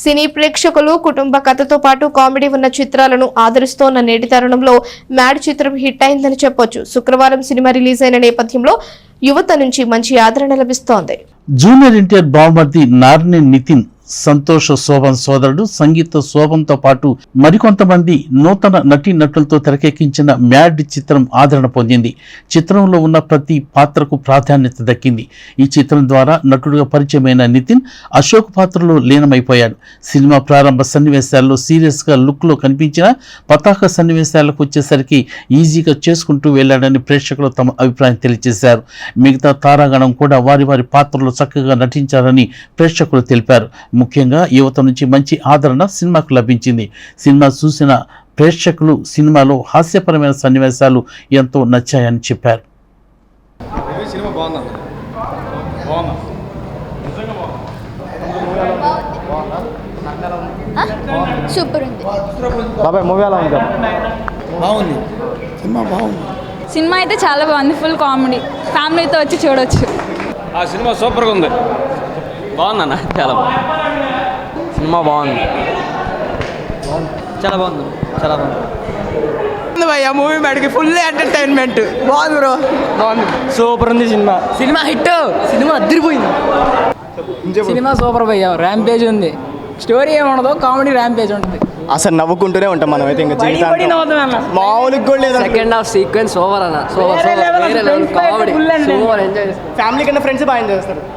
సినీ ప్రేక్షకులు కుటుంబ కథతో పాటు కామెడీ ఉన్న చిత్రాలను ఆదరిస్తోన్న నేటి తరుణంలో మ్యాడ్ చిత్రం హిట్ అయిందని చెప్పొచ్చు. శుక్రవారం సినిమా రిలీజ్ అయిన నేపథ్యంలో యువత నుంచి మంచి ఆదరణ లభిస్తోంది. జూనియర్ ఎన్టీఆర్ బావమర్ది నార్ని నితిన్, సంతోష్ శోభన్ సోదరుడు సంగీత శోభన్తో పాటు మరికొంతమంది నూతన నటీనటులతో తెరకెక్కించిన మ్యాడ్ చిత్రం ఆదరణ పొందింది. చిత్రంలో ఉన్న ప్రతి పాత్రకు ప్రాధాన్యత దక్కింది. ఈ చిత్రం ద్వారా నటుడుగా పరిచయమైన నితిన్ అశోక్ పాత్రలో లీనమైపోయాడు. సినిమా ప్రారంభ సన్నివేశాల్లో సీరియస్ గా లుక్ లో కనిపించిన పతాక సన్నివేశాలకు వచ్చేసరికి ఈజీగా చేసుకుంటూ వెళ్లాడని ప్రేక్షకులు తమ అభిప్రాయం తెలియజేశారు. మిగతా తారాగణం కూడా వారి వారి పాత్రలో చక్కగా నటించారని ప్రేక్షకులు తెలిపారు. ముఖ్యంగా యువత నుంచి మంచి ఆదరణ సినిమాకు లభించింది. సినిమా చూసిన ప్రేక్షకులు సినిమాలో హాస్యపరమైన సన్నివేశాలు ఎంతో నచ్చాయని చెప్పారు. సూపర్ ఉంది. బాగుంది. సినిమా బాగుంది. సినిమా అయితే చాలా బాగుంది. ఫుల్ కామెడీ, ఫ్యామిలీతో వచ్చి చూడొచ్చు. ఆ సినిమా సూపర్గా ఉంది. బాగుందన్న, చాలా బాగుంది. సినిమా బాగుంది, చాలా బాగుంది, చాలా బాగుంది భయ్యా మూవీ మేడకి ఫుల్ ఎంటర్టైన్మెంట్. బాగుంది బ్రో, బాగుంది. సూపర్ ఉంది సినిమా. సినిమా హిట్, సినిమా అదిరిపోయింది. సినిమా సూపర్ భయ్యా, ర్యాంపేజ్ ఉంది. స్టోరీ ఏముండదు, కామెడీ ర్యాంపేజ్ ఉంటుంది. అసలు నవ్వుకుంటూనే ఉంటాం మనం అయితే ఇంకా జీవితాంతం. మామూలుగా కూడా లేదు. సెకండ్ హాఫ్ సీక్వెన్స్ ఓవర్ అన్న, super comedy, super enjoy. Family కన్నా ఫ్రెండ్స్ బాగా ఎంజాయ్ చేస్తారు.